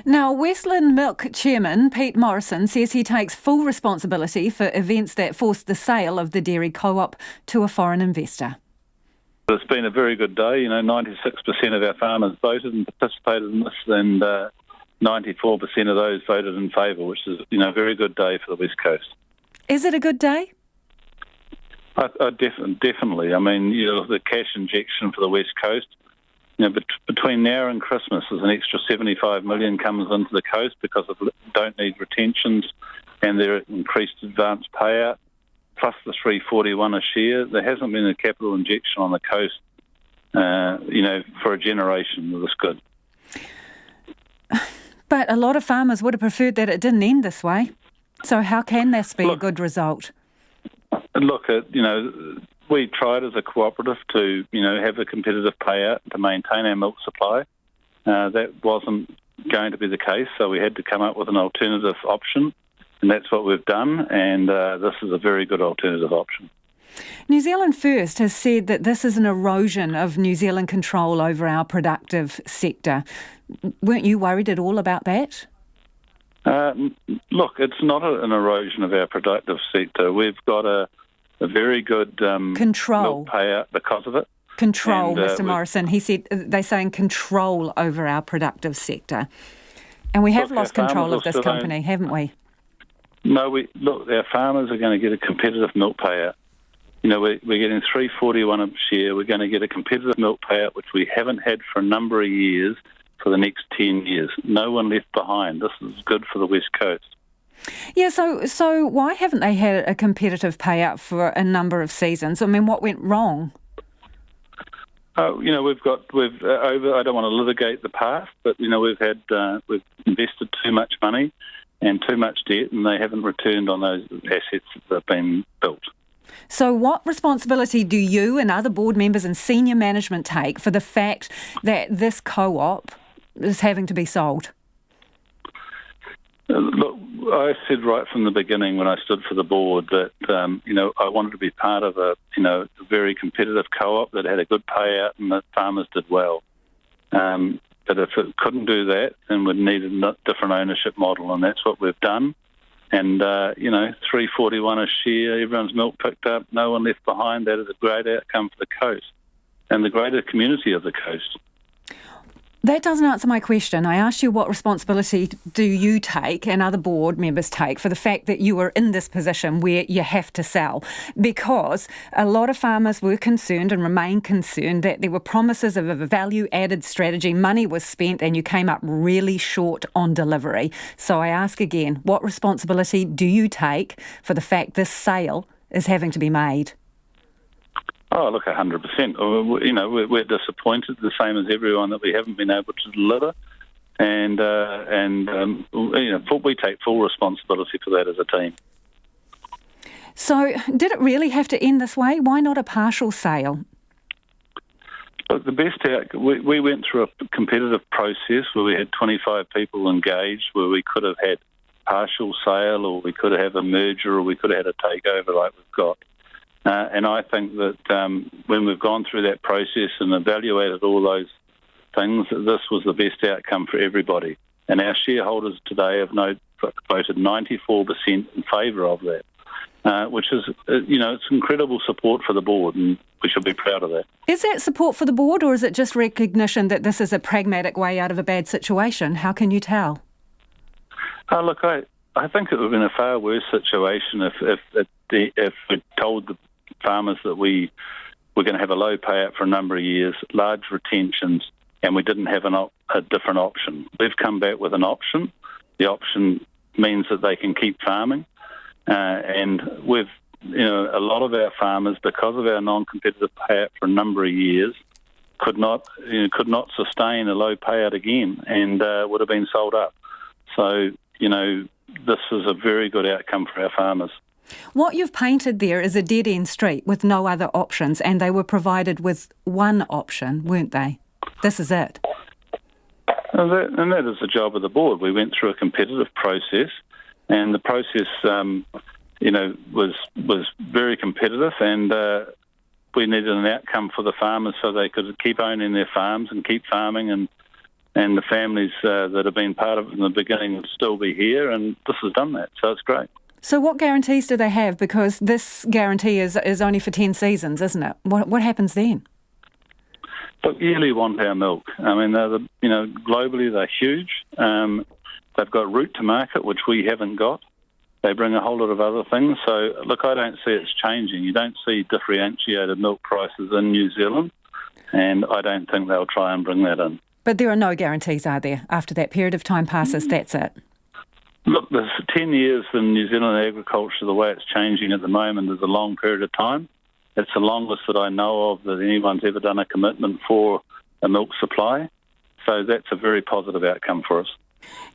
Now, Westland Milk Chairman Pete Morrison says he takes full responsibility for events that forced the sale of the dairy co-op to a foreign investor. It's been a very good day. 96% of our farmers voted and participated in this, and 94% of those voted in favour, which is, a very good day for the West Coast. Is it a good day? Definitely. I mean, the cash injection for the West Coast, between now and Christmas, there's an extra $75 million comes into the coast because of don't need retentions and their increased advance payout, plus the $3.41 a share. There hasn't been a capital injection on the coast, for a generation that was good. But a lot of farmers would have preferred that it didn't end this way. So how can this be a good result? Look, we tried as a cooperative to, have a competitive payout to maintain our milk supply. That wasn't going to be the case, so we had to come up with an alternative option, and that's what we've done, and this is a very good alternative option. New Zealand First has said that this is an erosion of New Zealand control over our productive sector. Weren't you worried at all about that? Look, it's not an erosion of our productive sector. We've got a very good control milk payout because of it. Control, Mr. Morrison. He said they're saying control over our productive sector. And we have lost control of this company, haven't we? No, our farmers are going to get a competitive milk payout. We're getting $3.41 a share. We're going to get a competitive milk payout, which we haven't had for a number of years, for the next 10 years. No one left behind. This is good for the West Coast. Yeah, so why haven't they had a competitive payout for a number of seasons? I mean, what went wrong? I don't want to litigate the past, but we've invested too much money and too much debt, and they haven't returned on those assets that have been built. So what responsibility do you and other board members and senior management take for the fact that this co-op is having to be sold? Look, I said right from the beginning when I stood for the board that, I wanted to be part of a very competitive co-op that had a good payout and that farmers did well. But if it couldn't do that, then we'd need a different ownership model, and that's what we've done. And, $3.41 a share, everyone's milk picked up, no one left behind. That is a great outcome for the coast and the greater community of the coast. That doesn't answer my question. I asked you what responsibility do you take and other board members take for the fact that you are in this position where you have to sell, because a lot of farmers were concerned and remain concerned that there were promises of a value-added strategy, money was spent, and you came up really short on delivery. So I ask again, what responsibility do you take for the fact this sale is having to be made? Oh, look, 100%. We're disappointed, the same as everyone, that we haven't been able to deliver, and we take full responsibility for that as a team. So, did it really have to end this way? Why not a partial sale? Look, we went through a competitive process where we had 25 people engaged, where we could have had partial sale, or we could have a merger, or we could have had a takeover like we've got. And I think that when we've gone through that process and evaluated all those things, this was the best outcome for everybody. And our shareholders today have voted 94% in favour of that, which is, it's incredible support for the board, and we should be proud of that. Is that support for the board, or is it just recognition that this is a pragmatic way out of a bad situation? How can you tell? Look, I think it would have been a far worse situation if we told the farmers that we were going to have a low payout for a number of years, large retentions, and we didn't have a different option. We've come back with an option. The option means that they can keep farming, and we've, a lot of our farmers, because of our non-competitive payout for a number of years, could not sustain a low payout again, and would have been sold up. So, this is a very good outcome for our farmers. What you've painted there is a dead-end street with no other options, and they were provided with one option, weren't they? This is it. And that is the job of the board. We went through a competitive process, and the process, was very competitive, and we needed an outcome for the farmers so they could keep owning their farms and keep farming and and the families that have been part of it from the beginning will still be here, and this has done that, so it's great. So what guarantees do they have? Because this guarantee is only for 10 seasons, isn't it? What happens then? Look, yearly want our milk. I mean, globally they're huge. They've got route to market, which we haven't got. They bring a whole lot of other things. So, look, I don't see it's changing. You don't see differentiated milk prices in New Zealand, and I don't think they'll try and bring that in. But there are no guarantees, are there? After that period of time passes, that's it. Look, there's 10 years in New Zealand agriculture, the way it's changing at the moment is a long period of time. It's the longest that I know of that anyone's ever done a commitment for a milk supply. So that's a very positive outcome for us.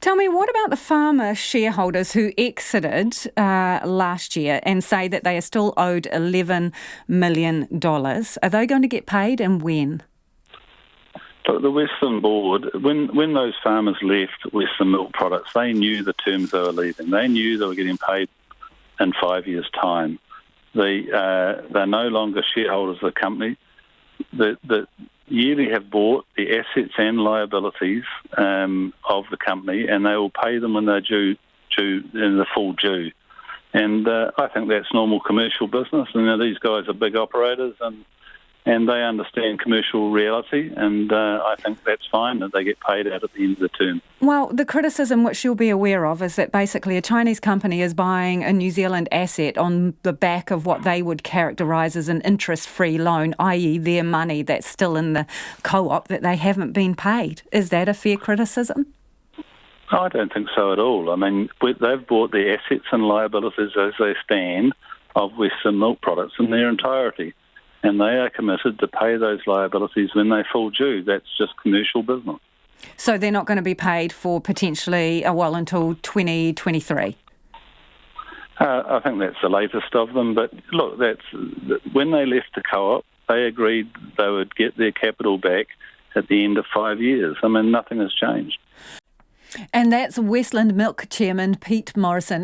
Tell me, what about the farmer shareholders who exited last year and say that they are still owed $11 million? Are they going to get paid, and when? But the Westland board, when those farmers left Westland Milk Products, they knew the terms they were leaving. They knew they were getting paid in 5 years' time. They're no longer shareholders of the company. That yearly have bought the assets and liabilities of the company, and they will pay them when they're due in the full due. And I think that's normal commercial business. And these guys are big operators, and they understand commercial reality, and I think that's fine that they get paid out at the end of the term. Well, the criticism which you'll be aware of is that basically a Chinese company is buying a New Zealand asset on the back of what they would characterise as an interest-free loan, i.e. their money that's still in the co-op that they haven't been paid. Is that a fair criticism? I don't think so at all. I mean, they've bought the assets and liabilities as they stand of Western Milk Products in their entirety, and they are committed to pay those liabilities when they fall due. That's just commercial business. So they're not going to be paid for potentially, until 2023? I think that's the latest of them. But look, when they left the co-op, they agreed they would get their capital back at the end of 5 years. I mean, nothing has changed. And that's Westland Milk Chairman Pete Morrison.